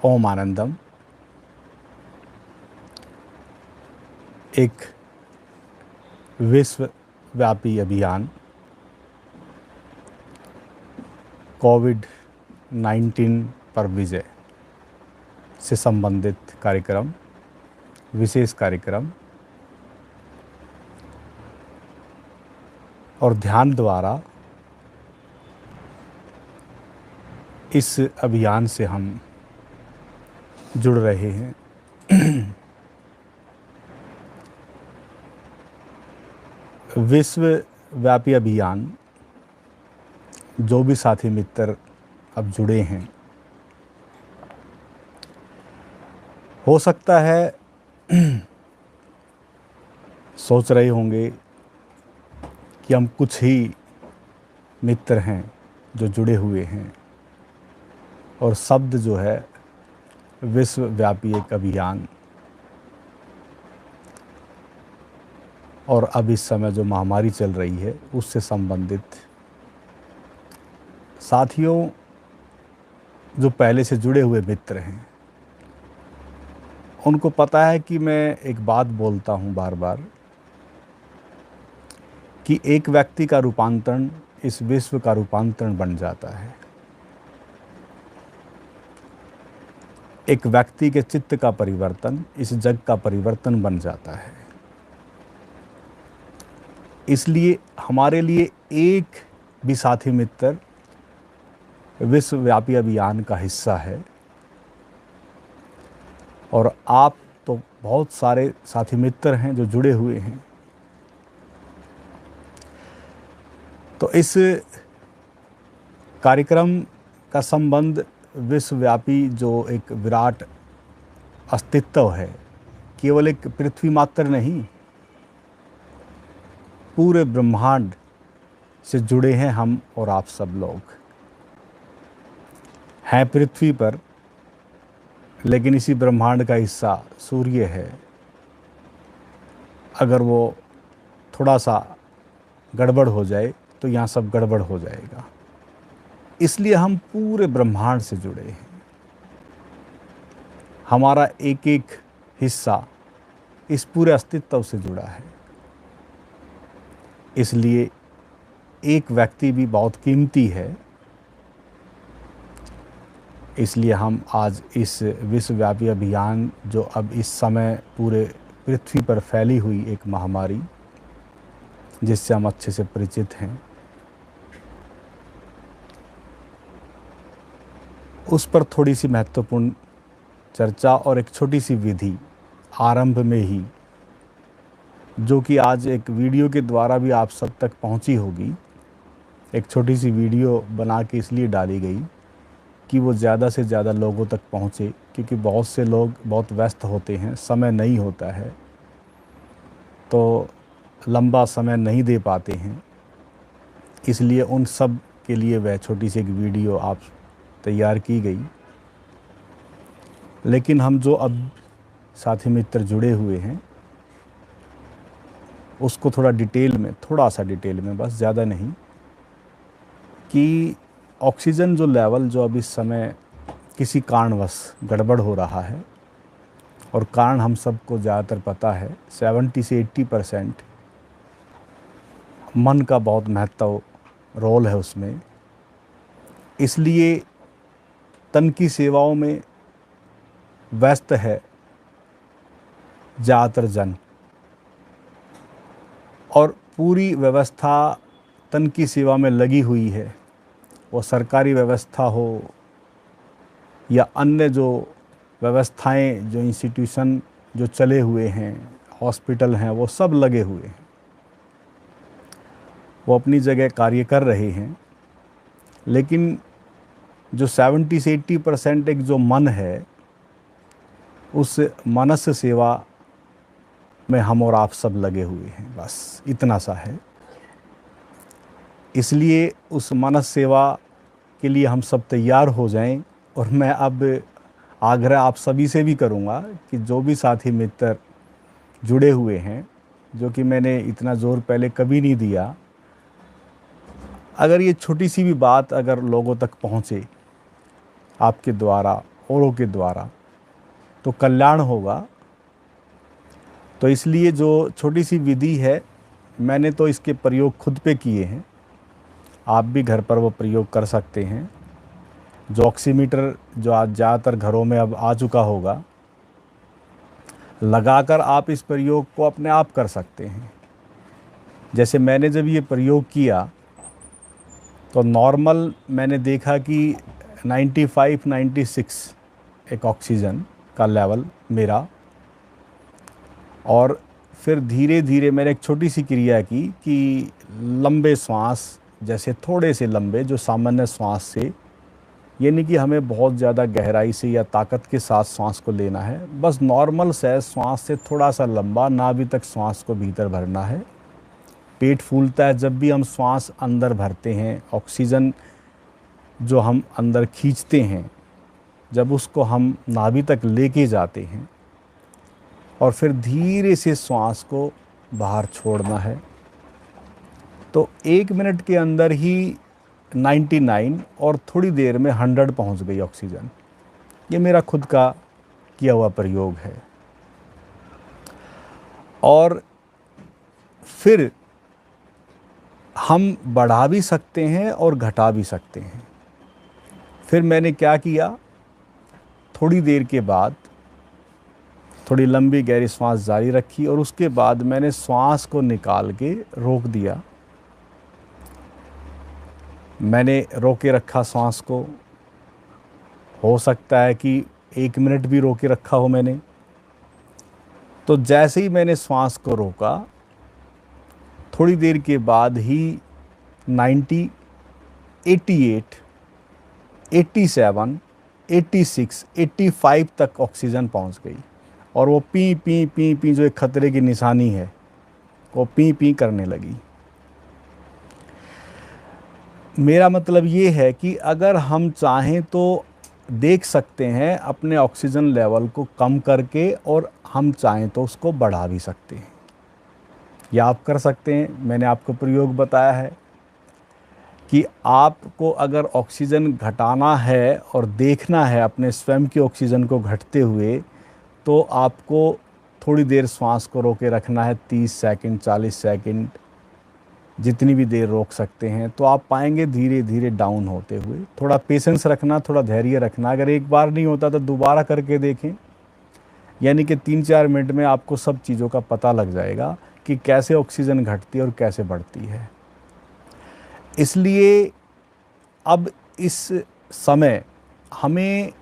ओम आनंदम एक विश्वव्यापी अभियान कोविड-19 पर विजय से संबंधित कार्यक्रम, विशेष कार्यक्रम और ध्यान द्वारा इस अभियान से हम जुड़ रहे हैं। विश्वव्यापी अभियान, जो भी साथी मित्र अब जुड़े हैं, हो सकता है सोच रहे होंगे कि हम कुछ ही मित्र हैं जो जुड़े हुए हैं और शब्द जो है विश्वव्यापी एक अभियान, और अब इस समय जो महामारी चल रही है उससे संबंधित साथियों जो पहले से जुड़े हुए मित्र हैं, उनको पता है कि मैं एक बात बोलता हूँ बार बार कि एक व्यक्ति का रूपांतरण इस विश्व का रूपांतरण बन जाता है। एक व्यक्ति के चित्त का परिवर्तन इस जग का परिवर्तन बन जाता है। इसलिए हमारे लिए एक भी साथी मित्र विश्वव्यापी अभियान का हिस्सा है, और आप तो बहुत सारे साथी मित्र हैं जो जुड़े हुए हैं। तो इस कार्यक्रम का संबंध विश्वव्यापी जो एक विराट अस्तित्व है, केवल एक पृथ्वी मात्र नहीं, पूरे ब्रह्मांड से जुड़े हैं हम और आप सब लोग हैं पृथ्वी पर, लेकिन इसी ब्रह्मांड का हिस्सा सूर्य है। अगर वो थोड़ा सा गड़बड़ हो जाए तो यहाँ सब गड़बड़ हो जाएगा। इसलिए हम पूरे ब्रह्मांड से जुड़े हैं। हमारा एक एक हिस्सा इस पूरे अस्तित्व से जुड़ा है। इसलिए एक व्यक्ति भी बहुत कीमती है। इसलिए हम आज इस विश्वव्यापी अभियान, जो अब इस समय पूरे पृथ्वी पर फैली हुई एक महामारी जिससे हम अच्छे से परिचित हैं, उस पर थोड़ी सी महत्वपूर्ण चर्चा और एक छोटी सी विधि आरंभ में ही, जो कि आज एक वीडियो के द्वारा भी आप सब तक पहुंची होगी। एक छोटी सी वीडियो बना के इसलिए डाली गई कि वो ज़्यादा से ज़्यादा लोगों तक पहुंचे, क्योंकि बहुत से लोग बहुत व्यस्त होते हैं, समय नहीं होता है, तो लंबा समय नहीं दे पाते हैं। इसलिए उन सब के लिए वह छोटी सी एक वीडियो आप तैयार की गई। लेकिन हम जो अब साथी मित्र जुड़े हुए हैं, उसको थोड़ा सा डिटेल में, बस ज़्यादा नहीं, कि ऑक्सीजन जो लेवल जो अब इस समय किसी कारणवश गड़बड़ हो रहा है, और कारण हम सबको ज़्यादातर पता है, 70 से 80% मन का बहुत महत्व रोल है उसमें। इसलिए तन की सेवाओं में व्यस्त है ज़्यादातर जन, और पूरी व्यवस्था तन की सेवा में लगी हुई है। वो सरकारी व्यवस्था हो या अन्य जो व्यवस्थाएं, जो इंस्टीट्यूशन जो चले हुए हैं, हॉस्पिटल हैं, वो सब लगे हुए हैं, वो अपनी जगह कार्य कर रहे हैं। लेकिन जो 70 से 80% एक जो मन है, उस मनस्य सेवा में हम और आप सब लगे हुए हैं, बस इतना सा है। इसलिए उस मनस सेवा के लिए हम सब तैयार हो जाएं। और मैं अब आग्रह आप सभी से भी करूंगा कि जो भी साथी मित्र जुड़े हुए हैं, जो कि मैंने इतना ज़ोर पहले कभी नहीं दिया, अगर ये छोटी सी भी बात अगर लोगों तक पहुँचे आपके द्वारा, औरों के द्वारा, तो कल्याण होगा। तो इसलिए जो छोटी सी विधि है, मैंने तो इसके प्रयोग खुद पे किए हैं, आप भी घर पर वो प्रयोग कर सकते हैं। जो ऑक्सीमीटर जो आज ज़्यादातर घरों में अब आ चुका होगा, लगाकर आप इस प्रयोग को अपने आप कर सकते हैं। जैसे मैंने जब ये प्रयोग किया तो नॉर्मल मैंने देखा कि 95 96 एक ऑक्सीजन का लेवल मेरा, और फिर धीरे धीरे मैंने एक छोटी सी क्रिया की कि लंबे श्वास, जैसे थोड़े से लंबे, जो सामान्य श्वास से, ये नहीं कि हमें बहुत ज़्यादा गहराई से या ताकत के साथ श्वास को लेना है, बस नॉर्मल सहज श्वास से थोड़ा सा लंबा, नाभि तक श्वास को भीतर भरना है। पेट फूलता है जब भी हम श्वास अंदर भरते हैं, ऑक्सीजन जो हम अंदर खींचते हैं, जब उसको हम नाभि तक लेके जाते हैं और फिर धीरे से श्वास को बाहर छोड़ना है, तो 1 मिनट के अंदर ही 99 और थोड़ी देर में 100 पहुंच गई ऑक्सीजन। ये मेरा खुद का किया हुआ प्रयोग है। और फिर हम बढ़ा भी सकते हैं और घटा भी सकते हैं। फिर मैंने क्या किया, थोड़ी देर के बाद थोड़ी लंबी गहरी सांस जारी रखी और उसके बाद मैंने सांस को निकाल के रोक दिया। मैंने रोके रखा सांस को, हो सकता है कि 1 मिनट भी रोके रखा हो मैंने। तो जैसे ही मैंने सांस को रोका, थोड़ी देर के बाद ही 90, 88, 87, 86, 85 तक ऑक्सीजन पहुंच गई। और वो पी पी पी पी जो एक खतरे की निशानी है, वो पी पी करने लगी। मेरा मतलब ये है कि अगर हम चाहें तो देख सकते हैं अपने ऑक्सीजन लेवल को कम करके, और हम चाहें तो उसको बढ़ा भी सकते हैं, या आप कर सकते हैं। मैंने आपको प्रयोग बताया है कि आपको अगर ऑक्सीजन घटाना है और देखना है अपने स्वयं की ऑक्सीजन को घटते हुए, तो आपको थोड़ी देर श्वास को रोके रखना है, 30 सेकंड, 40 सेकंड, जितनी भी देर रोक सकते हैं। तो आप पाएंगे धीरे धीरे डाउन होते हुए। थोड़ा पेशेंस रखना, थोड़ा धैर्य रखना। अगर एक बार नहीं होता तो दोबारा करके देखें, यानी कि 3-4 मिनट में आपको सब चीज़ों का पता लग जाएगा कि कैसे ऑक्सीजन घटती है और कैसे बढ़ती है। इसलिए अब इस समय हमें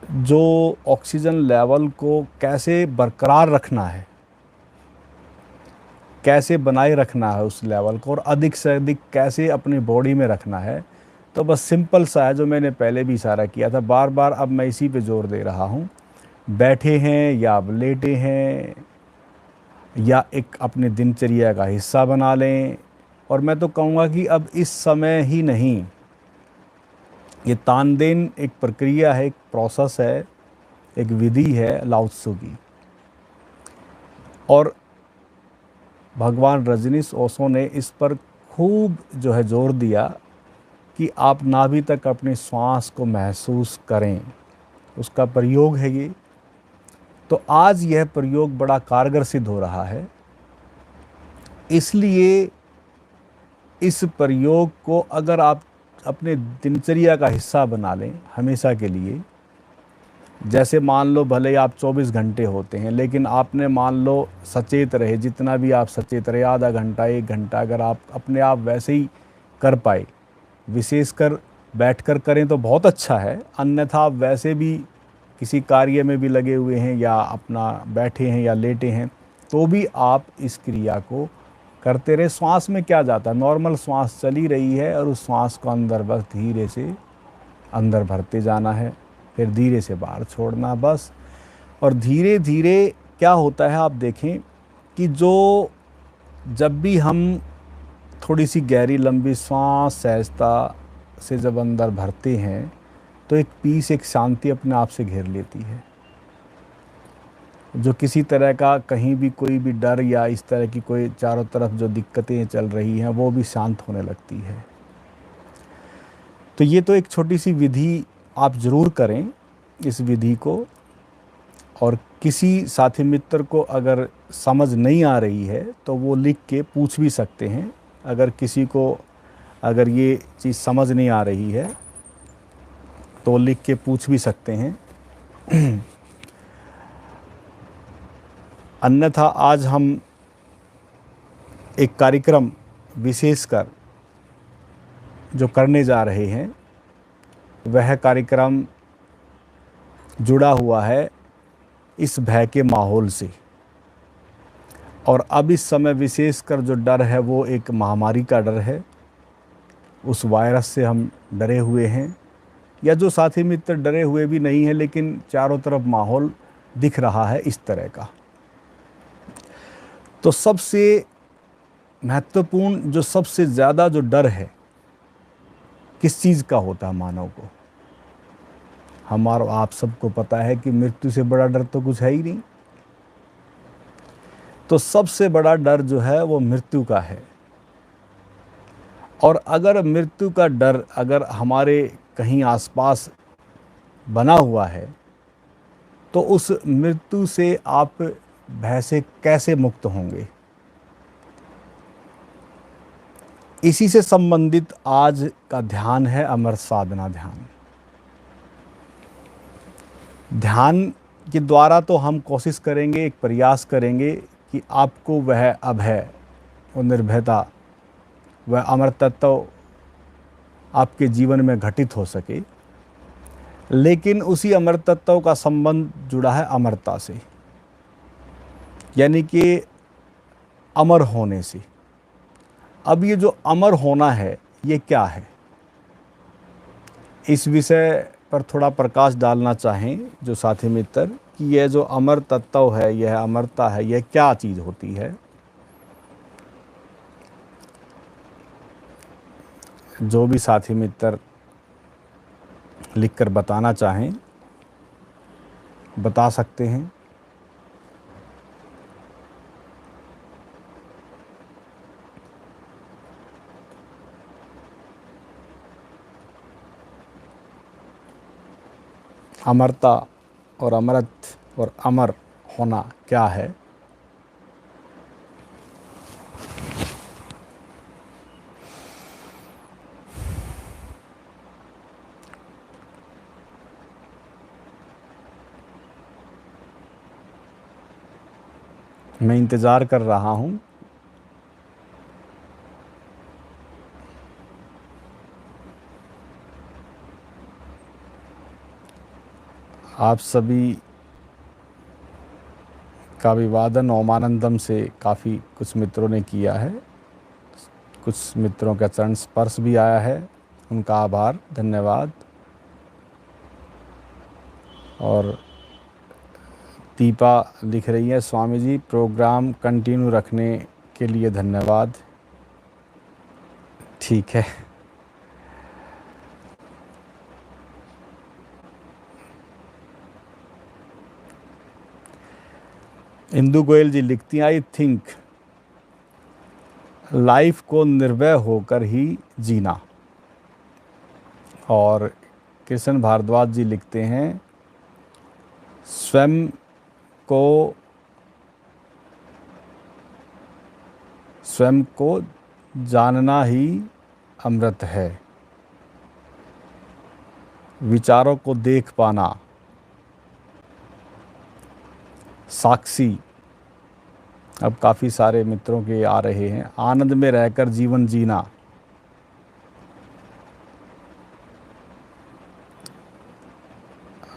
जो ऑक्सीजन लेवल को कैसे बरकरार रखना है, कैसे बनाए रखना है उस लेवल को, और अधिक से अधिक कैसे अपनी बॉडी में रखना है, तो बस सिंपल सा है, जो मैंने पहले भी इशारा किया था, बार बार अब मैं इसी पे जोर दे रहा हूँ। बैठे हैं या अब लेटे हैं, या एक अपने दिनचर्या का हिस्सा बना लें। और मैं तो कहूँगा कि अब इस समय ही नहीं, ये तानदेन एक प्रक्रिया है, एक प्रोसेस है, एक विधि है लाओ त्सु की। और भगवान रजनीश ओशो ने इस पर खूब जो है जोर दिया कि आप नाभि तक अपनी श्वास को महसूस करें, उसका प्रयोग है ये। तो आज यह प्रयोग बड़ा कारगर सिद्ध हो रहा है। इसलिए इस प्रयोग को अगर आप अपने दिनचर्या का हिस्सा बना लें हमेशा के लिए, जैसे मान लो भले ही आप 24 घंटे होते हैं, लेकिन आपने मान लो सचेत रहे, जितना भी आप सचेत रहे, आधा घंटा 1 घंटा अगर आप अपने आप वैसे ही कर पाए, विशेषकर बैठकर करें तो बहुत अच्छा है। अन्यथा आप वैसे भी किसी कार्य में भी लगे हुए हैं या अपना बैठे हैं या लेटे हैं, तो भी आप इस क्रिया को करते रहे। श्वास में क्या जाता है, नॉर्मल श्वास चली रही है और उस श्वास को अंदर बस धीरे से अंदर भरते जाना है, फिर धीरे से बाहर छोड़ना बस। और धीरे धीरे क्या होता है, आप देखें कि जो जब भी हम थोड़ी सी गहरी लंबी सांस सहजता से जब अंदर भरते हैं, तो एक पीस, एक शांति अपने आप से घेर लेती है। जो किसी तरह का कहीं भी कोई भी डर या इस तरह की कोई चारों तरफ जो दिक्कतें चल रही हैं, वो भी शांत होने लगती है। तो ये तो एक छोटी सी विधि आप ज़रूर करें इस विधि को। और किसी साथी मित्र को अगर समझ नहीं आ रही है तो वो लिख के पूछ भी सकते हैं। अगर किसी को अगर ये चीज़ समझ नहीं आ रही है तो लिख के पूछ भी सकते हैं। अन्यथा आज हम एक कार्यक्रम विशेषकर जो करने जा रहे हैं वह कार्यक्रम जुड़ा हुआ है इस भय के माहौल से। और अब इस समय विशेषकर जो डर है वो एक महामारी का डर है। उस वायरस से हम डरे हुए हैं, या जो साथी मित्र डरे हुए भी नहीं हैं, लेकिन चारों तरफ माहौल दिख रहा है इस तरह का। तो सबसे महत्वपूर्ण जो सबसे ज़्यादा जो डर है किस चीज़ का होता है मानव को? हमारा आप सबको पता है कि मृत्यु से बड़ा डर तो कुछ है ही नहीं। तो सबसे बड़ा डर जो है वो मृत्यु का है। और अगर मृत्यु का डर अगर हमारे कहीं आसपास बना हुआ है तो उस मृत्यु से आप भय से कैसे मुक्त होंगे? इसी से संबंधित आज का ध्यान है अमर साधना ध्यान। ध्यान के द्वारा तो हम कोशिश करेंगे, एक प्रयास करेंगे कि आपको वह अभय, वो निर्भयता, वह अमर तत्व आपके जीवन में घटित हो सके। लेकिन उसी अमर तत्व का संबंध जुड़ा है अमरता से, यानी कि अमर होने से। अब ये जो अमर होना है ये क्या है, इस विषय पर थोड़ा प्रकाश डालना चाहें जो साथी मित्र कि यह जो अमर तत्व है, यह अमरता है, यह क्या चीज़ होती है। जो भी साथी मित्र लिखकर बताना चाहें बता सकते हैं। अमरता और अमृत और अमर होना क्या है? मैं इंतज़ार कर रहा हूँ। आप सभी का अभिवादन ओमानंदम से काफ़ी कुछ मित्रों ने किया है। कुछ मित्रों का चरण स्पर्श भी आया है, उनका आभार, धन्यवाद। और दीपा लिख रही है, स्वामी जी प्रोग्राम कंटिन्यू रखने के लिए धन्यवाद। ठीक है। इंदु गोयल जी लिखती हैं, आई थिंक लाइफ को निर्भय होकर ही जीना। और कृष्ण भारद्वाज जी लिखते हैं, स्वयं को जानना ही अमृत है, विचारों को देख पाना साक्षी। अब काफ़ी सारे मित्रों के आ रहे हैं, आनंद में रहकर जीवन जीना,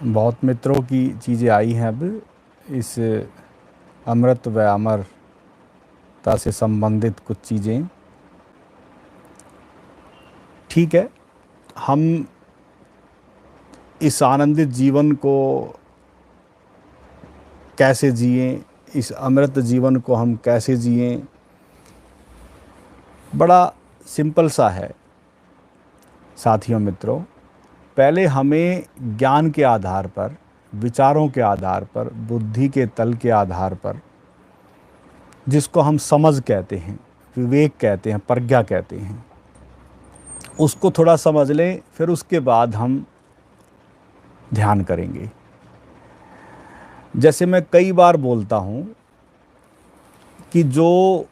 बहुत मित्रों की चीज़ें आई हैं। अब इस अमृत व अमरता से संबंधित कुछ चीज़ें। ठीक है, हम इस आनंदित जीवन को कैसे जिएं, इस अमृत जीवन को हम कैसे जिएं, बड़ा सिंपल सा है साथियों मित्रों। पहले हमें ज्ञान के आधार पर, विचारों के आधार पर, बुद्धि के तल के आधार पर, जिसको हम समझ कहते हैं, विवेक कहते हैं, प्रज्ञा कहते हैं, उसको थोड़ा समझ लें। फिर उसके बाद हम ध्यान करेंगे। जैसे मैं कई बार बोलता हूं कि जो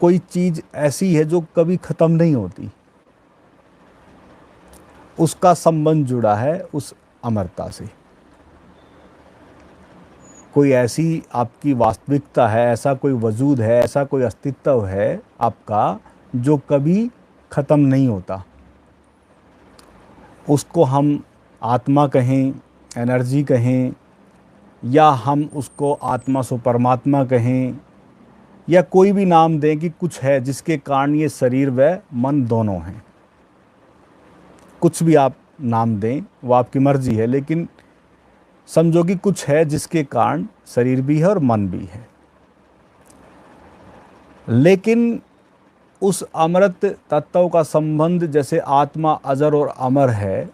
कोई चीज ऐसी है जो कभी खत्म नहीं होती, उसका संबंध जुड़ा है उस अमरता से। कोई ऐसी आपकी वास्तविकता है, ऐसा कोई वजूद है, ऐसा कोई अस्तित्व है आपका जो कभी खत्म नहीं होता। उसको हम आत्मा कहें, एनर्जी कहें, या हम उसको आत्मा सो परमात्मा कहें, या कोई भी नाम दें कि कुछ है जिसके कारण ये शरीर व मन दोनों हैं। कुछ भी आप नाम दें, वो आपकी मर्जी है, लेकिन समझो कि कुछ है जिसके कारण शरीर भी है और मन भी है। लेकिन उस अमृत तत्व का संबंध, जैसे आत्मा अजर और अमर है,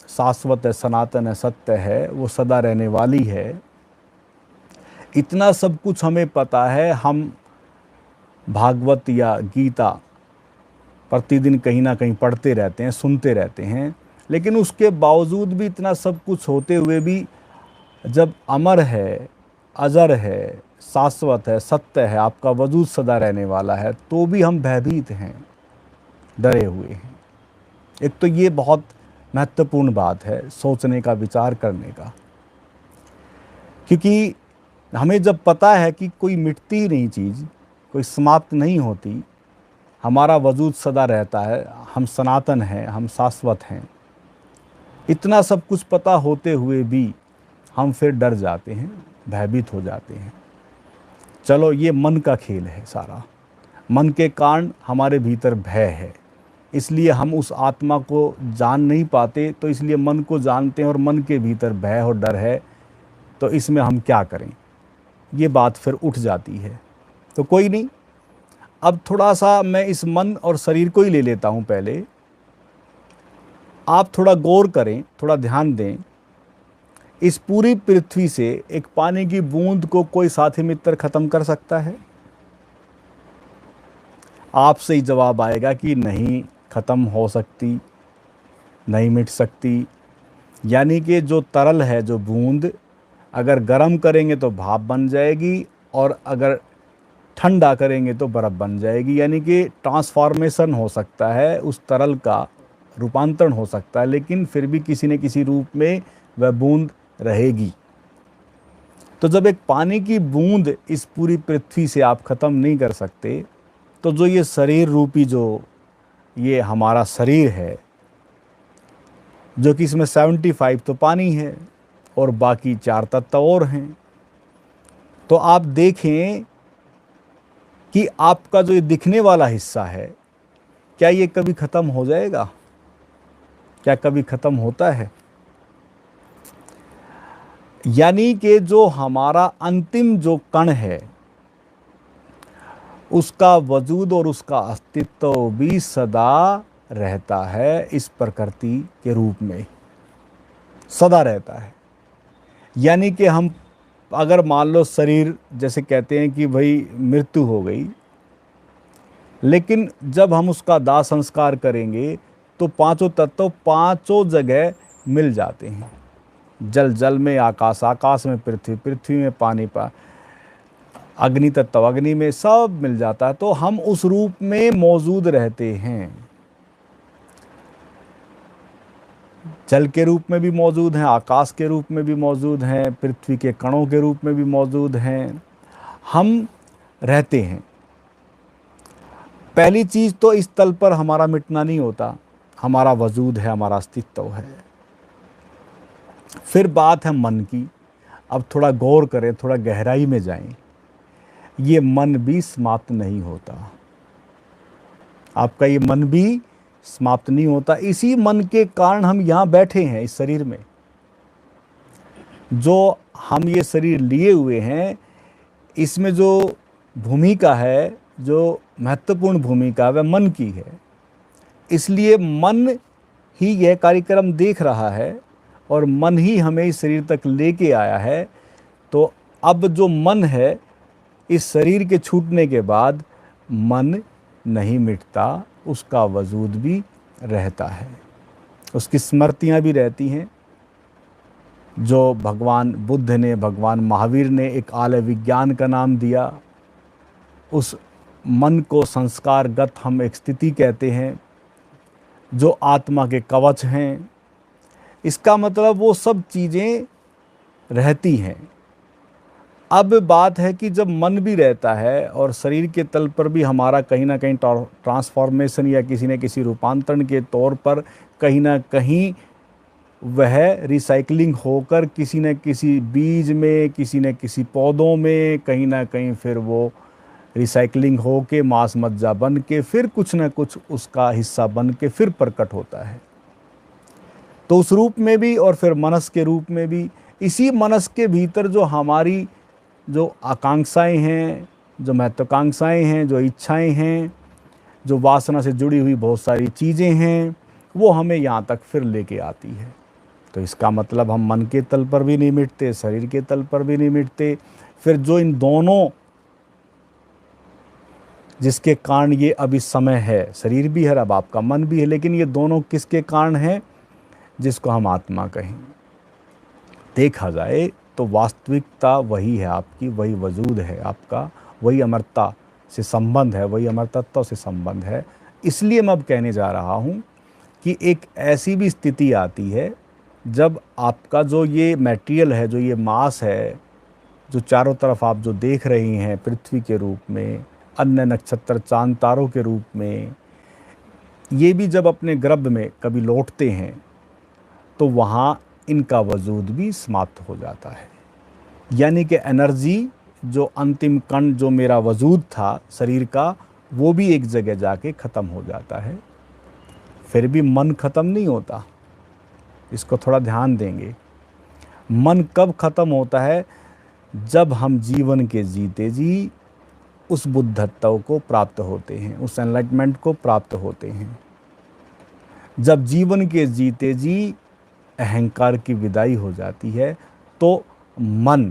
शाश्वत है, सनातन है, सत्य है, वो सदा रहने वाली है, इतना सब कुछ हमें पता है। हम भागवत या गीता प्रतिदिन कहीं ना कहीं पढ़ते रहते हैं, सुनते रहते हैं, लेकिन उसके बावजूद भी इतना सब कुछ होते हुए भी जब अमर है, अजर है, शाश्वत है, सत्य है, आपका वजूद सदा रहने वाला है, तो भी हम भयभीत हैं, डरे हुए हैं। एक तो ये बहुत महत्वपूर्ण बात है सोचने का, विचार करने का, क्योंकि हमें जब पता है कि कोई मिटती ही नहीं चीज़, कोई समाप्त नहीं होती, हमारा वजूद सदा रहता है, हम सनातन हैं, हम शाश्वत हैं, इतना सब कुछ पता होते हुए भी हम फिर डर जाते हैं, भयभीत हो जाते हैं। चलो, ये मन का खेल है सारा। मन के कारण हमारे भीतर भय है, इसलिए हम उस आत्मा को जान नहीं पाते, तो इसलिए मन को जानते हैं और मन के भीतर भय और डर है, तो इसमें हम क्या करें, ये बात फिर उठ जाती है। तो कोई नहीं, अब थोड़ा सा मैं इस मन और शरीर को ही ले लेता हूँ पहले। आप थोड़ा गौर करें, थोड़ा ध्यान दें। इस पूरी पृथ्वी से एक पानी की बूंद को कोई साथी मित्र खत्म कर सकता है? आपसे ही जवाब आएगा कि नहीं खत्म हो सकती, नहीं मिट सकती। यानी कि जो तरल है, जो बूंद, अगर गर्म करेंगे तो भाप बन जाएगी, और अगर ठंडा करेंगे तो बर्फ़ बन जाएगी। यानी कि ट्रांसफॉर्मेशन हो सकता है, उस तरल का रूपांतरण हो सकता है, लेकिन फिर भी किसी न किसी रूप में वह बूंद रहेगी। तो जब एक पानी की बूंद इस पूरी पृथ्वी से आप ख़त्म नहीं कर सकते, तो जो ये शरीर रूपी, जो ये हमारा शरीर है, जो कि इसमें 75 तो पानी है और बाकी 4 तत्व और हैं, तो आप देखें कि आपका जो ये दिखने वाला हिस्सा है, क्या ये कभी ख़त्म हो जाएगा? क्या कभी ख़त्म होता है? यानी कि जो हमारा अंतिम जो कण है, उसका वजूद और उसका अस्तित्व भी सदा रहता है इस प्रकृति के रूप में, सदा रहता है। यानी कि हम अगर मान लो शरीर, जैसे कहते हैं कि भाई मृत्यु हो गई, लेकिन जब हम उसका दाह संस्कार करेंगे तो पांचों तत्व पांचों जगह मिल जाते हैं। जल जल में आकाश, आकाश में पृथ्वी, पृथ्वी में पानी, अग्नि तत्व अग्नि में, सब मिल जाता है। तो हम उस रूप में मौजूद रहते हैं। जल के रूप में भी मौजूद हैं, आकाश के रूप में भी मौजूद हैं, पृथ्वी के कणों के रूप में भी मौजूद हैं। हम रहते हैं। पहली चीज़ तो इस तल पर हमारा मिटना नहीं होता, हमारा वजूद है, हमारा अस्तित्व है। फिर बात है मन की। अब थोड़ा गौर करें, थोड़ा गहराई में जाएं। ये मन भी समाप्त नहीं होता, आपका ये मन भी समाप्त नहीं होता। इसी मन के कारण हम यहाँ बैठे हैं इस शरीर में। जो हम ये शरीर लिए हुए हैं, इसमें जो भूमिका है, जो महत्वपूर्ण भूमिका वह मन की है। इसलिए मन ही यह कार्यक्रम देख रहा है और मन ही हमें इस शरीर तक लेके आया है। तो अब जो मन है, इस शरीर के छूटने के बाद मन नहीं मिटता, उसका वजूद भी रहता है, उसकी स्मृतियाँ भी रहती हैं, जो भगवान बुद्ध ने, भगवान महावीर ने एक आलय विज्ञान का नाम दिया। उस मन को संस्कारगत हम एक स्थिति कहते हैं जो आत्मा के कवच हैं। इसका मतलब वो सब चीज़ें रहती हैं। अब बात है कि जब मन भी रहता है और शरीर के तल पर भी हमारा कहीं ना कहीं ट्रांसफॉर्मेशन या किसी न किसी रूपांतरण के तौर पर कहीं ना कहीं वह रिसाइकलिंग होकर किसी न किसी बीज में, किसी न किसी पौधों में, कहीं ना कहीं फिर वो रिसाइकलिंग हो के मांस मज्जा बन के फिर कुछ न कुछ उसका हिस्सा बन के फिर प्रकट होता है। तो उस रूप में भी और फिर मनस के रूप में भी, इसी मनस के भीतर जो हमारी जो आकांक्षाएं हैं, जो महत्वाकांक्षाएं हैं, जो इच्छाएं हैं, जो वासना से जुड़ी हुई बहुत सारी चीज़ें हैं, वो हमें यहाँ तक फिर लेके आती है। तो इसका मतलब हम मन के तल पर भी नहीं मिटते, शरीर के तल पर भी नहीं मिटते। फिर जो इन दोनों, जिसके कारण ये अभी समय है, शरीर भी है, अब आपका मन भी है, लेकिन ये दोनों किसके कारण हैं? जिसको हम आत्मा कहें। देखा जाए तो वास्तविकता वही है आपकी, वही वजूद है आपका, वही अमरता से संबंध है, वही अमर तत्व से संबंध है। इसलिए मैं अब कहने जा रहा हूँ कि एक ऐसी भी स्थिति आती है जब आपका जो ये मटेरियल है, जो ये मास है, जो चारों तरफ आप जो देख रही हैं पृथ्वी के रूप में, अन्य नक्षत्र चांद तारों के रूप में, ये भी जब अपने गर्भ में कभी लौटते हैं तो वहाँ इनका वजूद भी समाप्त हो जाता है। यानी कि एनर्जी, जो अंतिम कण जो मेरा वजूद था शरीर का, वो भी एक जगह जाके ख़त्म हो जाता है। फिर भी मन ख़त्म नहीं होता, इसको थोड़ा ध्यान देंगे। मन कब ख़त्म होता है? जब हम जीवन के जीते जी उस बुद्धत्व को प्राप्त होते हैं, उस एनलाइटमेंट को प्राप्त होते हैं। जब जीवन के जीते जी अहंकार की विदाई हो जाती है तो मन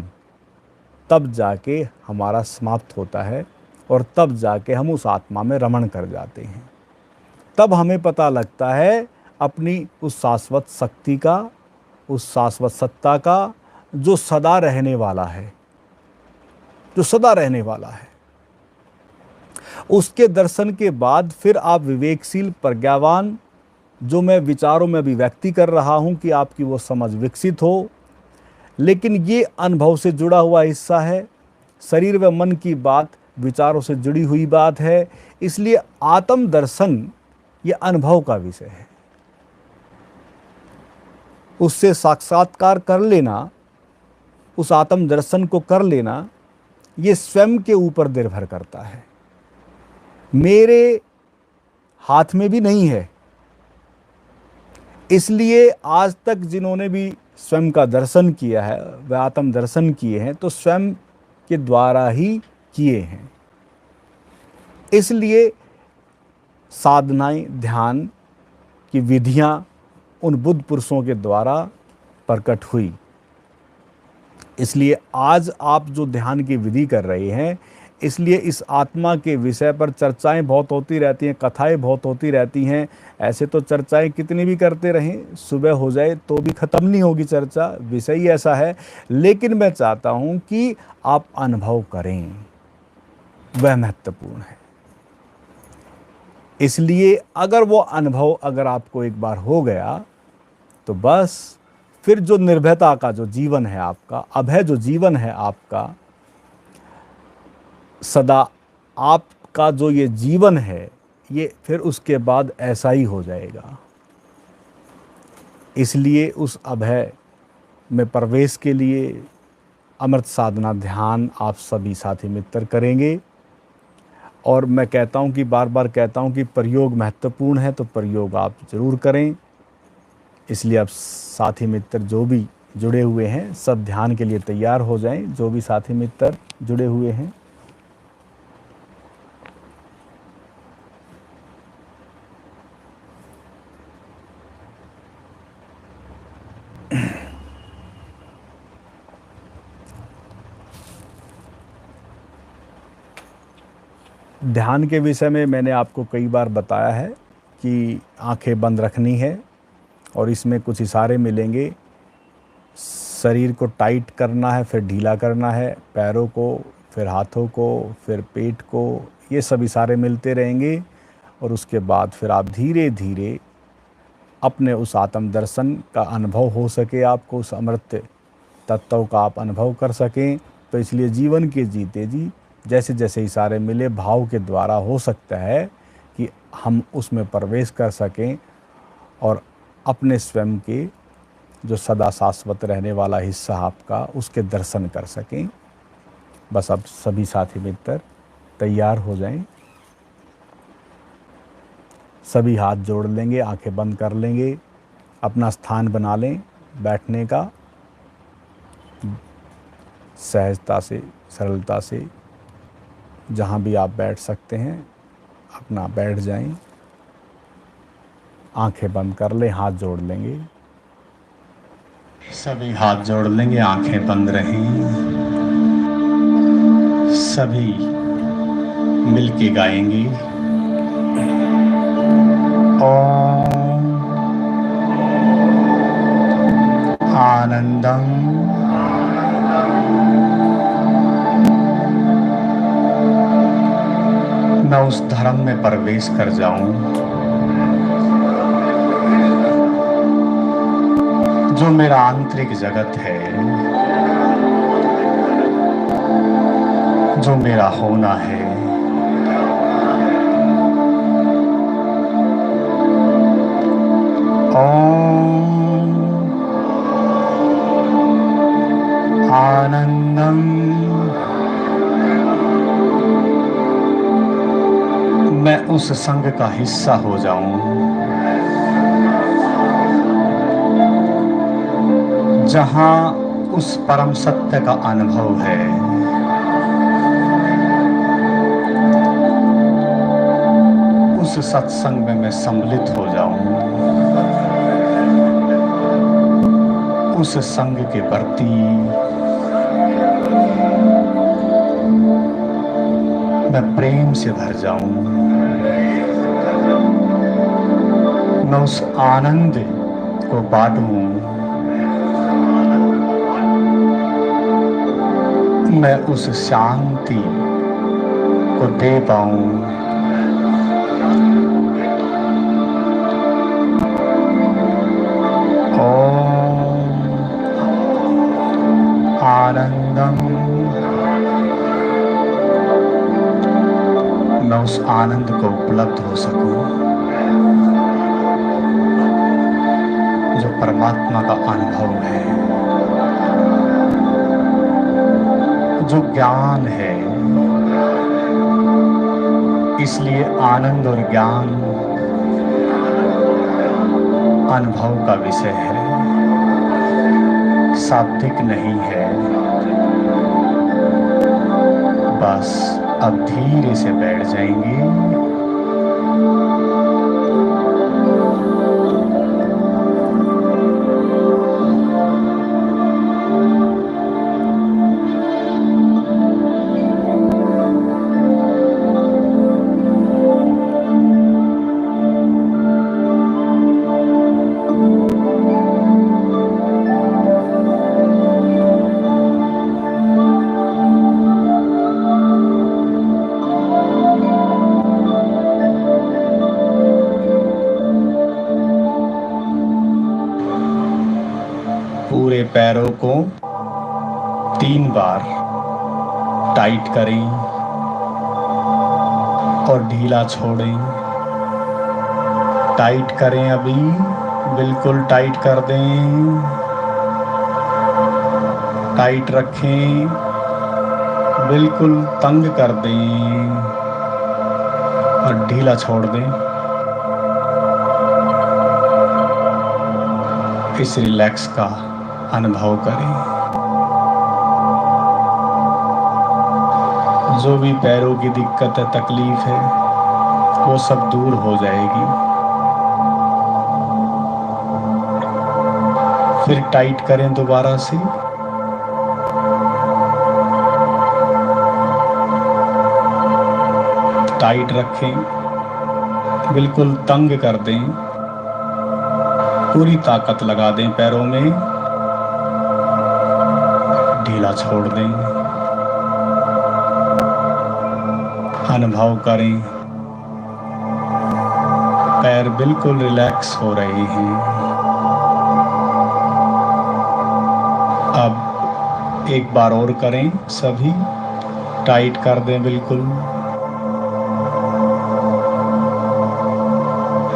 तब जाके हमारा समाप्त होता है और तब जाके हम उस आत्मा में रमण कर जाते हैं। तब हमें पता लगता है अपनी उस शाश्वत शक्ति का, उस शाश्वत सत्ता का, जो सदा रहने वाला है, जो सदा रहने वाला है। उसके दर्शन के बाद फिर आप विवेकशील, प्रज्ञावान, जो मैं विचारों में अभिव्यक्ति कर रहा हूं कि आपकी वो समझ विकसित हो, लेकिन ये अनुभव से जुड़ा हुआ हिस्सा है। शरीर व मन की बात विचारों से जुड़ी हुई बात है, इसलिए आत्म दर्शन ये अनुभव का विषय है। उससे साक्षात्कार कर लेना, उस आत्म दर्शन को कर लेना, ये स्वयं के ऊपर निर्भर करता है, मेरे हाथ में भी नहीं है। इसलिए आज तक जिन्होंने भी स्वयं का दर्शन किया है, वह आत्म दर्शन किए हैं तो स्वयं के द्वारा ही किए हैं। इसलिए साधनाएं, ध्यान की विधियां उन बुद्ध पुरुषों के द्वारा प्रकट हुई। इसलिए आज आप जो ध्यान की विधि कर रहे हैं, इसलिए इस आत्मा के विषय पर चर्चाएं बहुत होती रहती हैं, कथाएं बहुत होती रहती हैं। ऐसे तो चर्चाएं कितनी भी करते रहें, सुबह हो जाए तो भी ख़त्म नहीं होगी चर्चा, विषय ही ऐसा है। लेकिन मैं चाहता हूं कि आप अनुभव करें, वह महत्वपूर्ण है। इसलिए अगर वो अनुभव अगर आपको एक बार हो गया तो बस फिर जो निर्भयता का जो जीवन है आपका, अभय जो जीवन है आपका, सदा आपका जो ये जीवन है, ये फिर उसके बाद ऐसा ही हो जाएगा। इसलिए उस अभय में प्रवेश के लिए अमृत साधना ध्यान आप सभी साथी मित्र करेंगे। और मैं कहता हूँ कि बार बार कहता हूँ कि प्रयोग महत्वपूर्ण है, तो प्रयोग आप ज़रूर करें। इसलिए अब साथी मित्र जो भी जुड़े हुए हैं सब ध्यान के लिए तैयार हो जाएं। जो भी साथी मित्र जुड़े हुए हैं, ध्यान के विषय में मैंने आपको कई बार बताया है कि आंखें बंद रखनी है और इसमें कुछ इशारे मिलेंगे। शरीर को टाइट करना है, फिर ढीला करना है, पैरों को, फिर हाथों को, फिर पेट को, ये सब इशारे मिलते रहेंगे। और उसके बाद फिर आप धीरे धीरे अपने उस आत्म दर्शन का अनुभव हो सके, आपको उस अमृत तत्व का आप अनुभव कर सकें। तो इसलिए जीवन के जीते जी जैसे जैसे इशारे मिले, भाव के द्वारा हो सकता है कि हम उसमें प्रवेश कर सकें और अपने स्वयं के जो सदा शाश्वत रहने वाला हिस्सा आपका, उसके दर्शन कर सकें। बस अब सभी साथी मित्र तैयार हो जाएं, सभी हाथ जोड़ लेंगे, आंखें बंद कर लेंगे, अपना स्थान बना लें बैठने का। सहजता से, सरलता से जहाँ भी आप बैठ सकते हैं अपना बैठ जाएं, आंखें बंद कर लें, हाथ जोड़ लेंगे, सभी हाथ जोड़ लेंगे, आंखें बंद रहें। सभी मिलके गाएंगे ओम आनंदम मैं उस धर्म में प्रवेश कर जाऊं जो मेरा आंतरिक जगत है, जो मेरा होना है। ओम आनंदम मैं उस संग का हिस्सा हो जाऊं जहां उस परम सत्य का अनुभव है। उस सत्संग में मैं सम्मिलित हो जाऊं, उस संग के प्रति मैं प्रेम से भर जाऊं, मैं उस आनंद को बांटूं, मैं उस शांति को दे पाऊं। ओम आनंदम मैं उस आनंद को उपलब्ध हो सकूं जो परमात्मा का अनुभव है, जो ज्ञान है। इसलिए आनंद और ज्ञान अनुभव का विषय है, शाब्दिक नहीं है। बस अब धीरे से बैठ जाएंगे। पूरे पैरों को 3 बार टाइट करें और ढीला छोड़ें। टाइट करें, अभी बिल्कुल टाइट कर दें, टाइट रखें, बिल्कुल तंग कर दें और ढीला छोड़ दें। इस रिलैक्स का अनुभव करें। जो भी पैरों की दिक्कत है, तकलीफ है, वो सब दूर हो जाएगी। फिर टाइट करें दोबारा से। टाइट रखें, बिल्कुल तंग कर दें, पूरी ताकत लगा दें पैरों में ढीला छोड़ दें। अनुभव करें पैर बिल्कुल रिलैक्स हो रहे हैं। अब एक बार और करें, सभी टाइट कर दें, बिल्कुल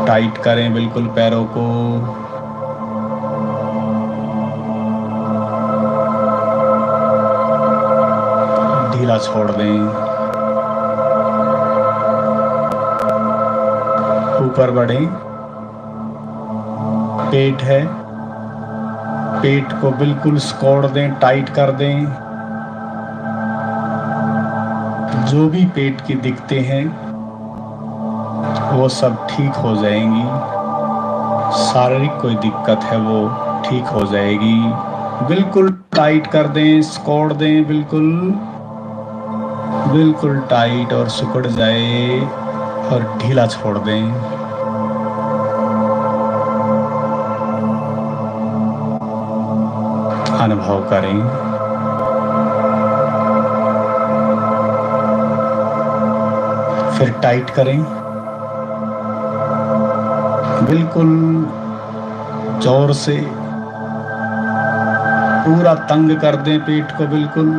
टाइट करें बिल्कुल पैरों को। ढीला छोड़ दें। ऊपर बढ़ें। पेट है, पेट को बिल्कुल सिकोड़ दें, टाइट कर दें। जो भी पेट की दिक्कतें हैं वो सब ठीक हो जाएंगी। शारीरिक कोई दिक्कत है वो ठीक हो जाएगी। बिल्कुल टाइट कर दें, सिकोड़ दें, बिल्कुल बिल्कुल टाइट और सिकुड़ जाए और ढीला छोड़ दें। अनुभव करें फिर टाइट करें, बिल्कुल जोर से पूरा तंग कर दें पेट को, बिल्कुल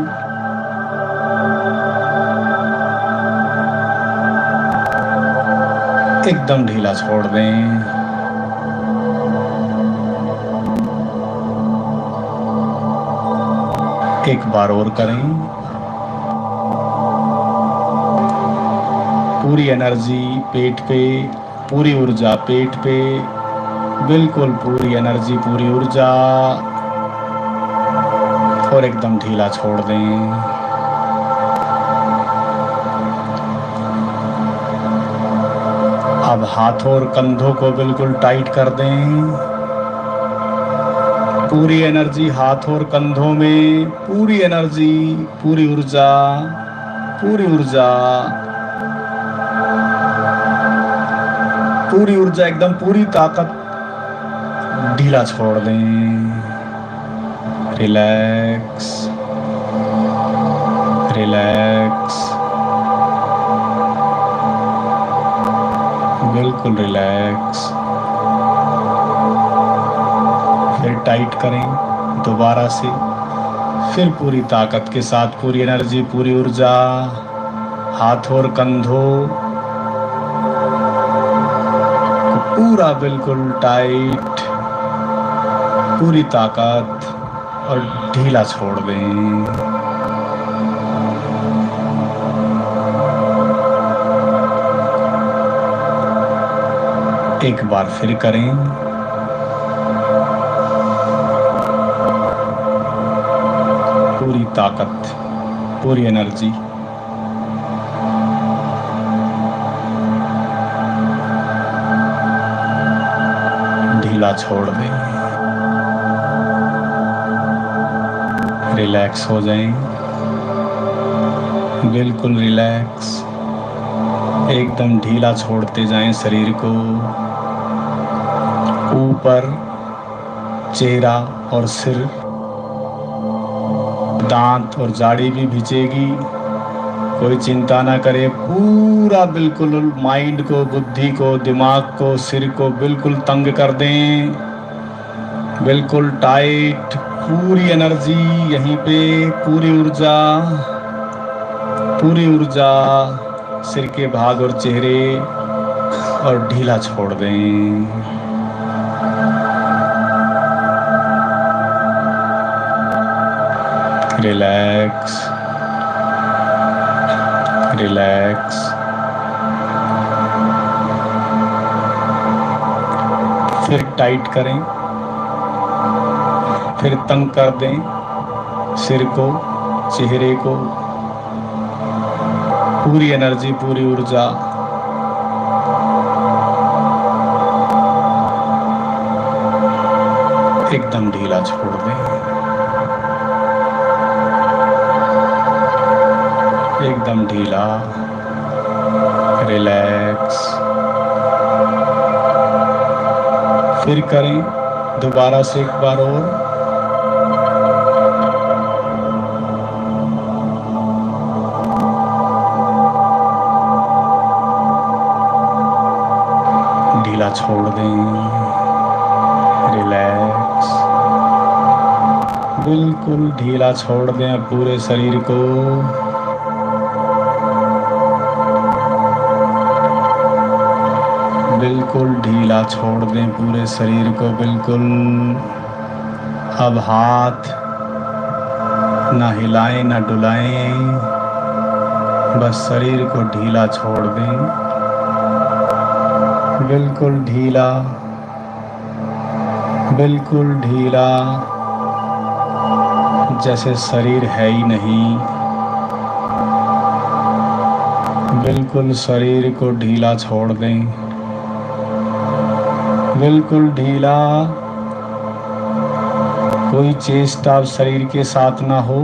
एकदम ढीला छोड़ दें। एक बार और करें। पूरी एनर्जी पेट पे, पूरी ऊर्जा पेट पे, बिल्कुल पूरी एनर्जी, पूरी ऊर्जा, और एकदम ढीला छोड़ दें। अब हाथों और कंधों को बिल्कुल टाइट कर दें। पूरी एनर्जी हाथ और कंधों में, पूरी एनर्जी, पूरी ऊर्जा, पूरी ऊर्जा, पूरी ऊर्जा, एकदम पूरी ताकत, ढीला छोड़ दें। रिलैक्स रिलैक्स, बिल्कुल रिलैक्स। फिर टाइट करें दोबारा से, फिर पूरी ताकत के साथ, पूरी एनर्जी, पूरी ऊर्जा, हाथ और कंधों को पूरा बिल्कुल टाइट, पूरी ताकत, और ढीला छोड़ दें। एक बार फिर करें। पूरी ताकत, पूरी एनर्जी, ढीला छोड़ दें। रिलैक्स हो जाएं, बिल्कुल रिलैक्स, एकदम ढीला छोड़ते जाएं शरीर को। ऊपर चेहरा और सिर, दांत और जाड़ी भी भिजेगी, कोई चिंता ना करे। पूरा बिल्कुल माइंड को, बुद्धि को, दिमाग को, सिर को बिल्कुल तंग कर दें, बिल्कुल टाइट, पूरी एनर्जी यहीं पे, पूरी ऊर्जा, पूरी ऊर्जा, सिर के भाग और चेहरे, और ढीला छोड़ दें। रिलैक्स रिलैक्स, फिर टाइट करें, फिर तंग कर दें सिर को, चेहरे को, पूरी एनर्जी, पूरी ऊर्जा, एकदम ढीला छोड़ दें। एकदम ढीला, रिलैक्स। फिर करें दोबारा से एक बार और। ढीला छोड़ दें, रिलैक्स, बिल्कुल ढीला छोड़ दें पूरे शरीर को। बिल्कुल ढीला छोड़ दें पूरे शरीर को, बिल्कुल। अब हाथ ना हिलाएं ना डुलाएं, बस शरीर को ढीला छोड़ दें, बिल्कुल ढीला, बिल्कुल ढीला, जैसे शरीर है ही नहीं। बिल्कुल शरीर को ढीला छोड़ दें, बिल्कुल ढीला। कोई चेष्टा शरीर के साथ ना हो,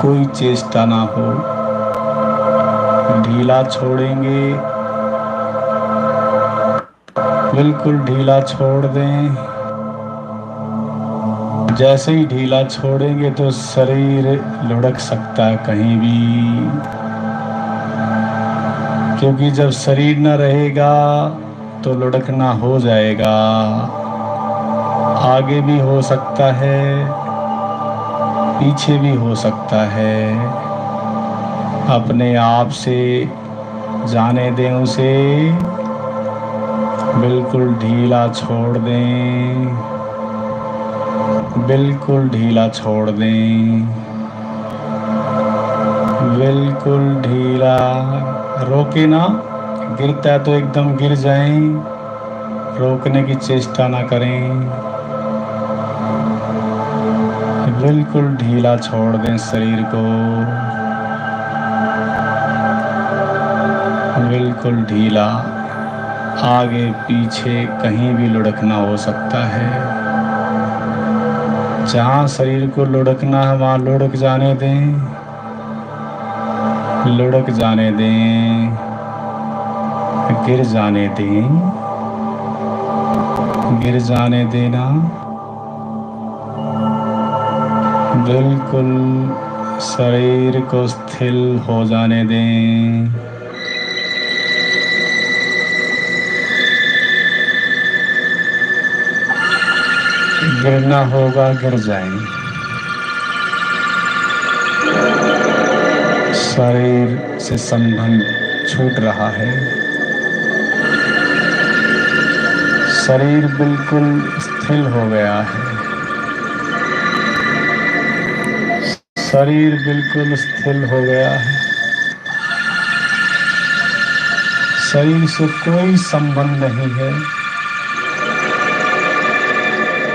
कोई चेष्टा ना हो, ढीला छोड़ेंगे, बिल्कुल ढीला छोड़ दें। जैसे ही ढीला छोड़ेंगे तो शरीर लुढ़क सकता है कहीं भी, क्योंकि जब शरीर न रहेगा तो लुढ़कना हो जाएगा। आगे भी हो सकता है, पीछे भी हो सकता है। अपने आप से जाने दें उसे, बिल्कुल ढीला छोड़ दें, बिल्कुल ढीला छोड़ दें, बिल्कुल ढीला। रोके ना, गिरता है तो एकदम गिर जाएं, रोकने की चेष्टा ना करें, बिल्कुल ढीला छोड़ दें शरीर को, बिल्कुल ढीला। आगे पीछे कहीं भी लुढ़कना हो सकता है। जहाँ शरीर को लुढ़कना है वहाँ लुढ़क जाने दें, लुढ़क जाने दें, गिर जाने दें, गिर जाने देना, बिल्कुल शरीर को स्थिर हो जाने दें। गिरना होगा गिर जाएं, शरीर से संबंध छूट रहा है, शरीर बिल्कुल स्थिर हो गया है, शरीर बिल्कुल स्थिर हो गया है, शरीर से कोई संबंध नहीं है।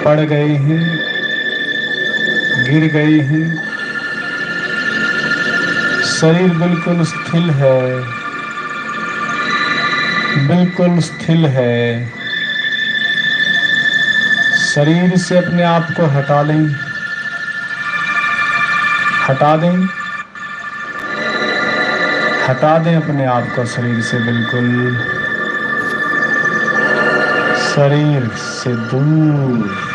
पड़ गए हैं, गिर गए हैं, शरीर बिल्कुल स्थिर है, बिल्कुल स्थिर है। शरीर से अपने आप को हटा लें, हटा दें, हटा दें अपने आप को शरीर से, बिल्कुल शरीर से दूर।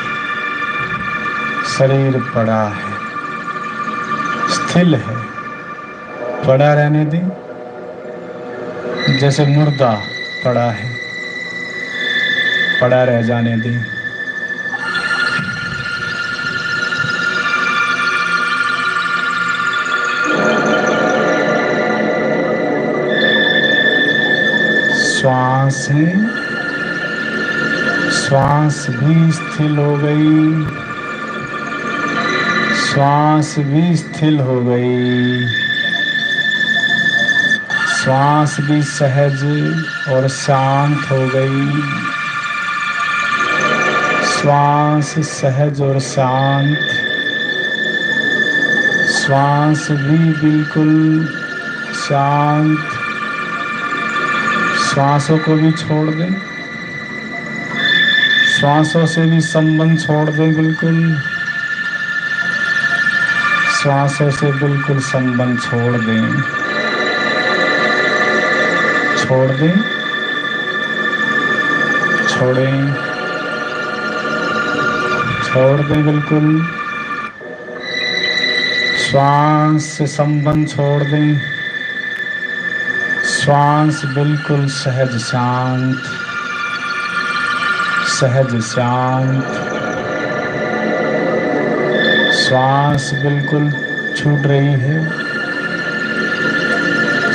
शरीर पड़ा है, स्थिर है, पड़ा रहने दें, जैसे मुर्दा पड़ा है, पड़ा रह जाने दें। श्वास है, श्वास भी स्थिर हो गई, श्वास भी स्थिर हो गई, श्वास भी सहज और शांत हो गई, श्वास सहज और शांत, श्वास भी बिल्कुल शांत। श्वासों को भी छोड़ दें, श्वासों से भी संबंध छोड़ दें, बिल्कुल श्वासों से बिल्कुल संबंध छोड़ दें, छोड़ दें, छोड़ें, छोड़ दें, बिल्कुल श्वास से संबंध छोड़ दें, श्वास बिल्कुल सहज शांत, सहज शांत। श्वास बिल्कुल छूट रही है,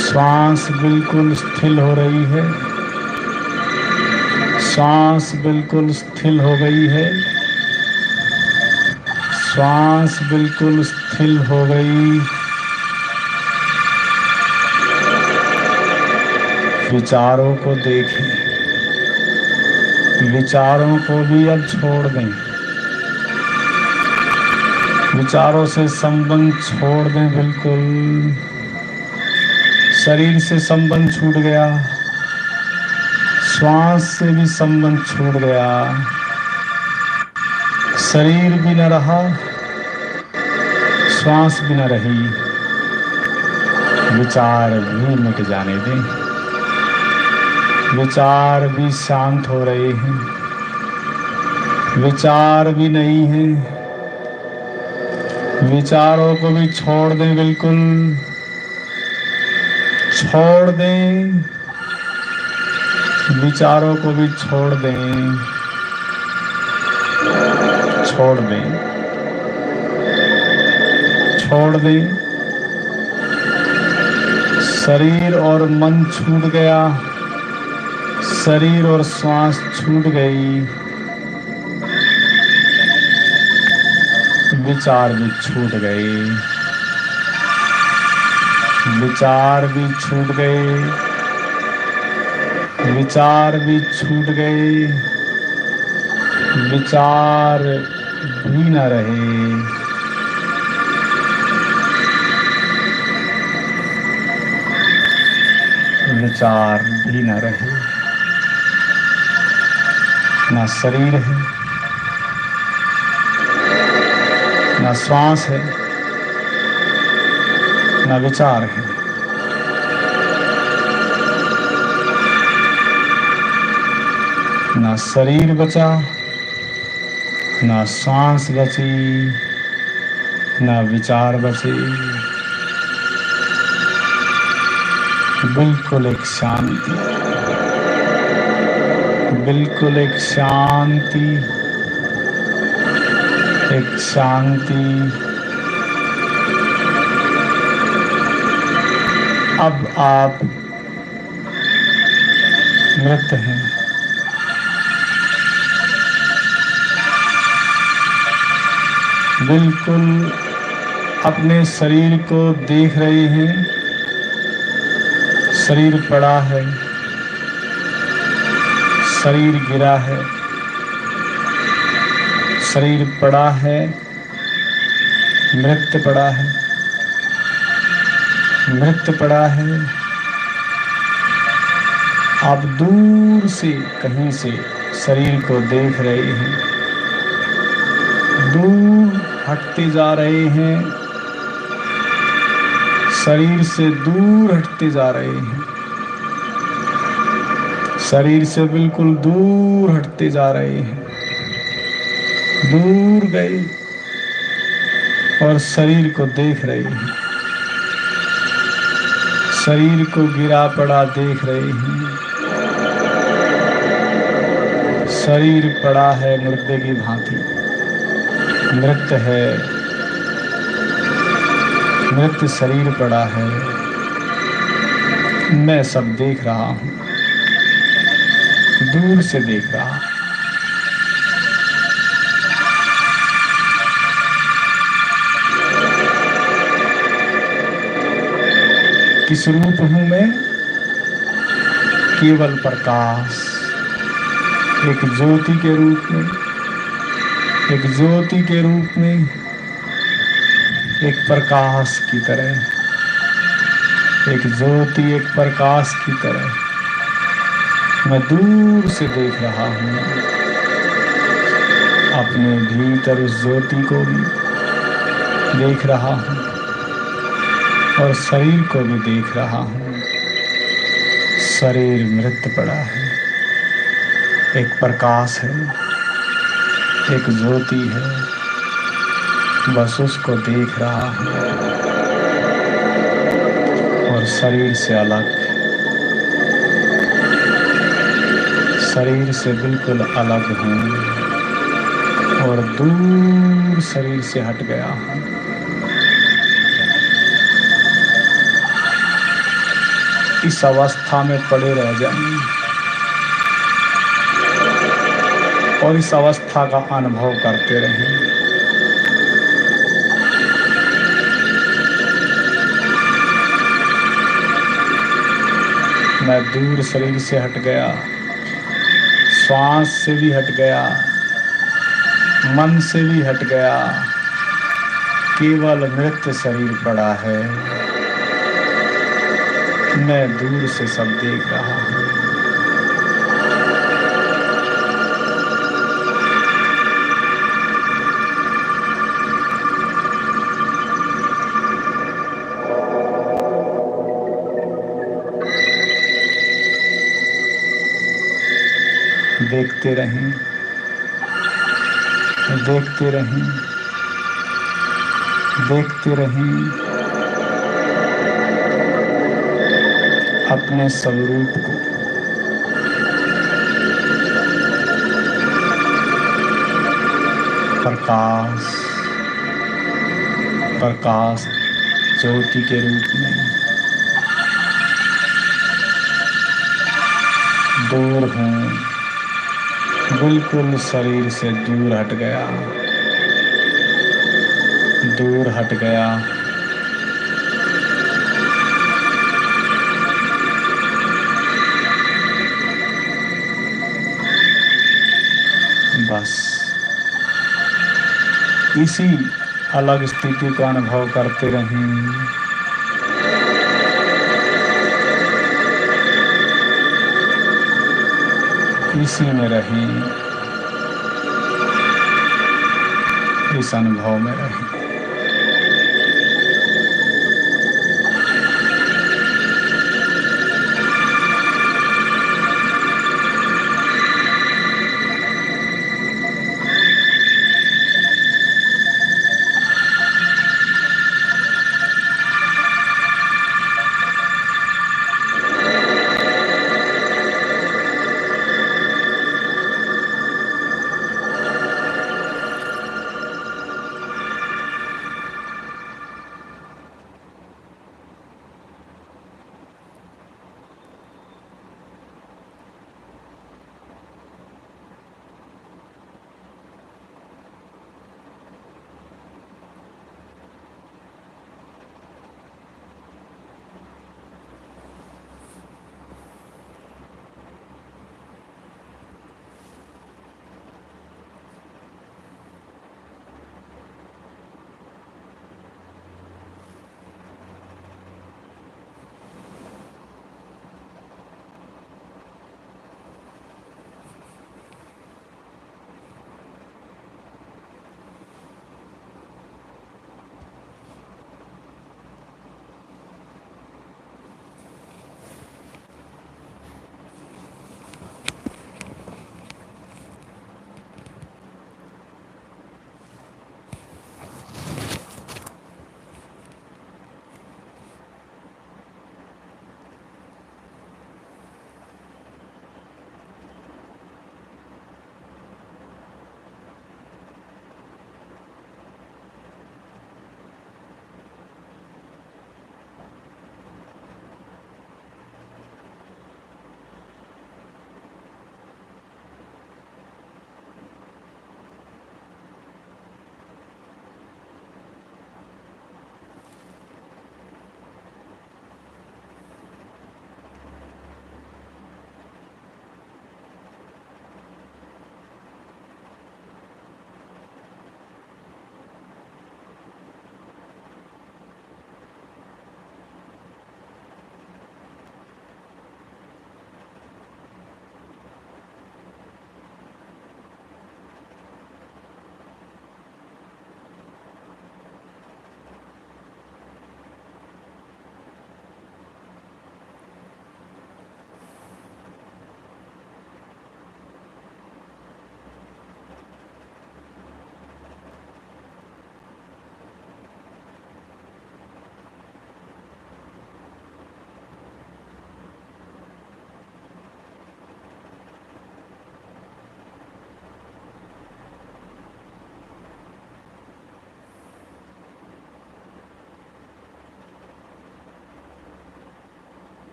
श्वास बिल्कुल स्थिर हो रही है, श्वास बिल्कुल स्थिर हो गई है, श्वास बिल्कुल स्थिर हो गई। विचारों को देखें, विचारों को भी अब छोड़ दें, विचारों से संबंध छोड़ दें। बिल्कुल शरीर से संबंध छूट गया, श्वास से भी संबंध छूट गया, शरीर भी न रहा, श्वास भी न रही। विचार भी मिट जाने दें, विचार भी शांत हो रहे हैं, विचार भी नहीं है। विचारों को भी छोड़ दें, बिल्कुल छोड़ दें, विचारों को भी छोड़ दें, छोड़ दें, छोड़ दें। शरीर और मन छूट गया, शरीर और श्वास छूट गई, विचार भी छूट गए, विचार भी छूट गए, विचार भी छूट गए, विचार भी न रहे। विचार भी न रहे, ना शरीर है, ना श्वास है, ना विचार है। ना शरीर बचा, ना श्वास बची, ना विचार बचे। बिल्कुल एक शांति, बिल्कुल एक शांति, एक शांति। अब आप मृत हैं, बिल्कुल अपने शरीर को देख रहे हैं। शरीर पड़ा है, शरीर गिरा है, शरीर पड़ा है, मृत पड़ा है, मृत पड़ा है। आप दूर से कहीं से शरीर को देख रहे हैं, दूर हटते जा रहे हैं, शरीर से दूर हटते जा रहे हैं, शरीर से बिल्कुल दूर हटते जा रहे हैं। दूर गए और शरीर को देख रहे हैं, शरीर को गिरा पड़ा देख रहे हैं। शरीर पड़ा है मुर्दे की भांति, मृत है, मृत शरीर पड़ा है। मैं सब देख रहा हूं, दूर से देख रहा। किस रूप हूं मैं? केवल प्रकाश, एक ज्योति के रूप में, एक ज्योति के रूप में, एक प्रकाश की तरह, एक ज्योति, एक प्रकाश की तरह मैं दूर से देख रहा हूं। अपने भीतर उस ज्योति को भी देख रहा हूं और शरीर को भी देख रहा हूं। शरीर मृत पड़ा है, एक प्रकाश है, एक ज्योति है, बस उसको देख रहा हूं। और शरीर से अलग शरीर से बिल्कुल अलग हूँ और दूर शरीर से हट गया हूँ। इस अवस्था में पड़े रह जाएं और इस अवस्था का अनुभव करते रहें। मैं दूर शरीर से हट गया, श्वास से भी हट गया, मन से भी हट गया, केवल मृत शरीर पड़ा है। मैं दूर से सब देख रहा हूँ। देखते रहें, देखते रहें, देखते रहें अपने स्वरूप को। प्रकाश, प्रकाश ज्योति के रूप में दूर हूँ, बिल्कुल शरीर से दूर हट गया, दूर हट गया। बस इसी अलग स्थिति का अनुभव करते रहें। इसी में रहें, इस अनुभव में रहें।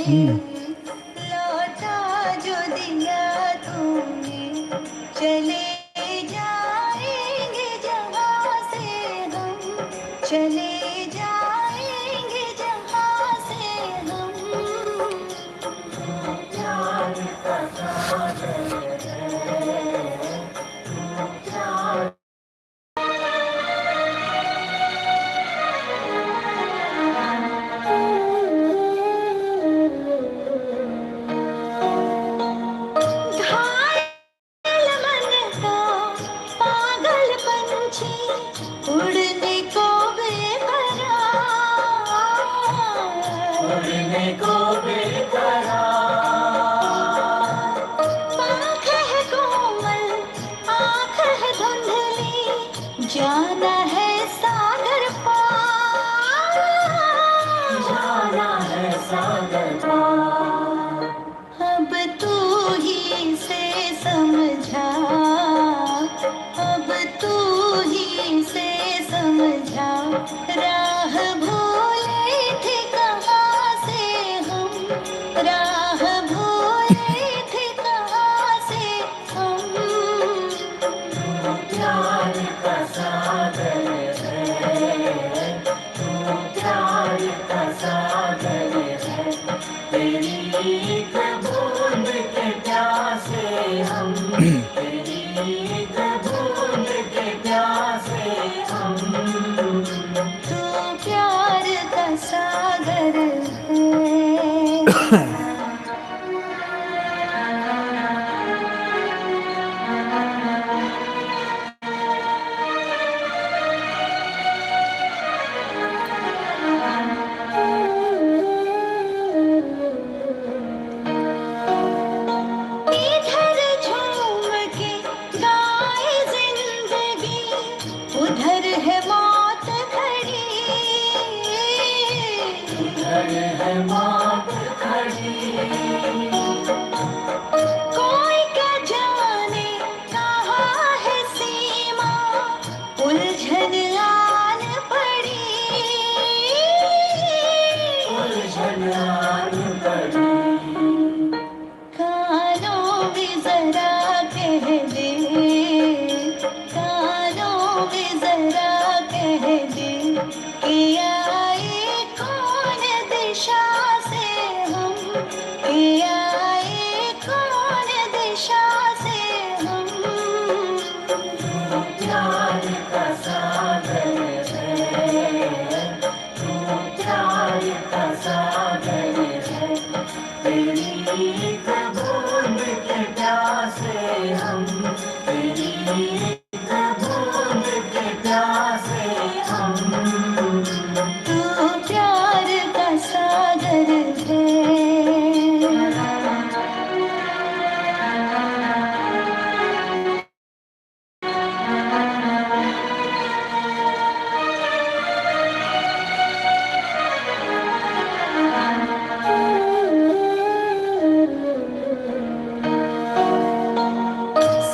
लौटा जो दिया तूने, चले जाएंगे जहाँ से हम, चले जाएंगे जहाँ से हम। प्यार का सागर है, प्यार घायल मन का पागल पंछी, उड़ने को बेकरार, उड़ने को बेकरार। पंख है कोमल, आँख है धुंधली, जाना है सागर पार, जाना है सागर पार। अब तू ही से समझा, अब तू ही से समझा, राह भूले थे कहाँ से हम, राह भूले थे कहाँ से हम। प्यार का सागर है, तू प्यार का सागर है, तेरी एक बूंद के प्यासे हम, तेरी एक बूंद के प्यासे हम। तू प्यार का सागर है। इधर झूम के गाए जिंदगी, उधर है मौत खड़ी, उधर है मौत खड़ी। कोई क्या जाने कहाँ है सीमा, उलझन आन पड़ी, उलझन आन पड़ी। कानों में जरा कह दे, कानों में जरा कह दे, कि आए कौन दिशा से हम, कि आए कौन दिशा से हम। प्यार का सागर है, तू प्यार का सागर है, तेरी एक बूंद के प्यासे हम, तेरी एक बूंद के प्यासे हम। तू प्यार का सागर है।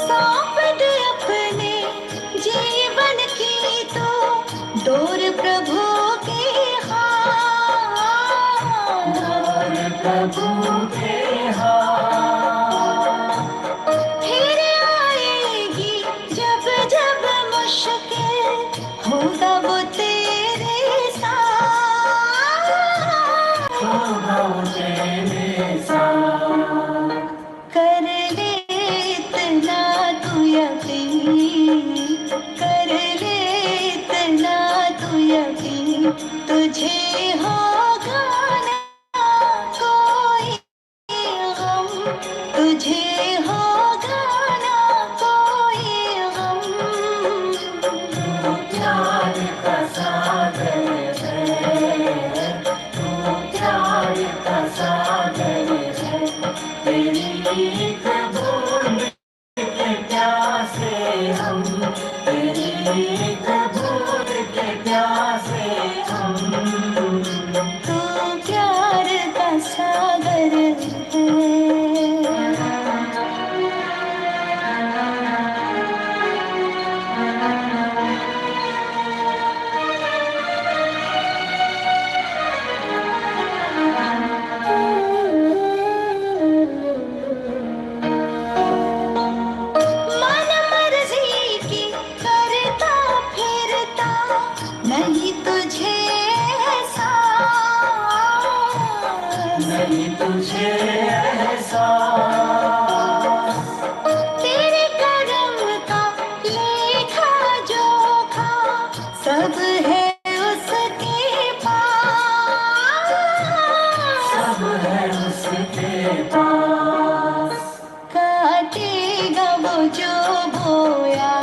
सौंप दे अपने जीवन की तो डोर प्रभु के हाथ, डोर प्रभु के हाथ। फिर आएगी जब जब मुश्किल, होगा वो तेरे साथ, होगा वो तेरे साथ। कर ले इतना तू यकीन, कर ले इतना तू यकीन, तुझे होगा ना कोई गम, तुझे होगा ना कोई गम। प्यार का सागर है, तू प्यार का सागर है, तेरी एक बूंद के प्यासे हम, तेरी एक बूंद के प्यासे हम। ये एहसास। तेरे करम का लेखा जोखा सब है उसके पास, सब है उसके पास। काटेगा वो जो बोया,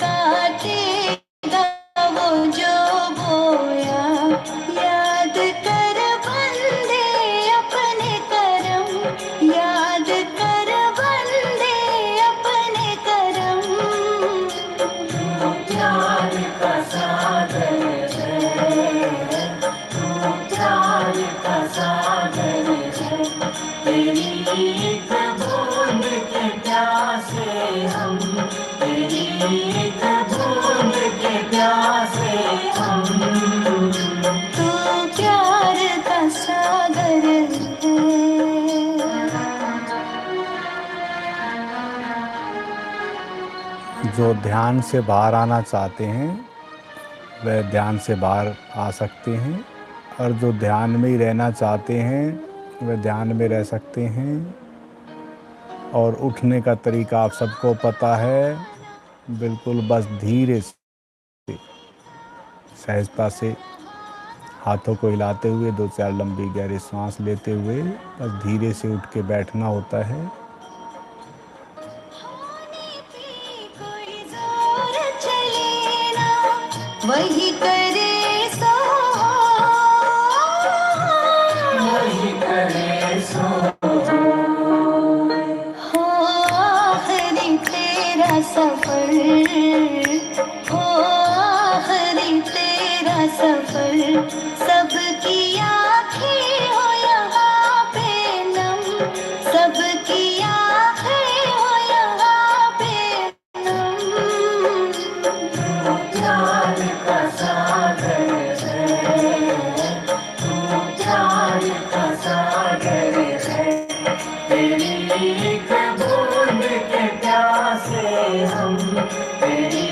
काटेगा वो जो बोया। याद कर बंदे अपने करम, याद कर बंदे अपने करम। तू प्यार का सागर है, तू प्यार का सागर है। तेरी एक बूंद के प्यासे हम, तेरी एक बूंद के प्यासे हम। तू प्यार का सागर है। जो ध्यान से बाहर आना चाहते हैं वह ध्यान से बाहर आ सकते हैं, और जो ध्यान में ही रहना चाहते हैं वह ध्यान में रह सकते हैं। और उठने का तरीका आप सबको पता है, बिल्कुल बस धीरे से, सहजता से हाथों को हिलाते हुए 2-4 लंबी गहरी सांस लेते हुए बस धीरे से उठ के बैठना होता है। कोई जोर चले ना, वही करे सो, वही करे सो। हो आखिरी तेरा सफर, हो आखिरी तेरा सफर। सबकी आँखें हो यहाँ पे नम, सबकी आँखें हो यहाँ पे नम। तू प्यार का सागर है, तू प्यार का सागर है। तेरी एक बूंद के प्यासे हम, तेरी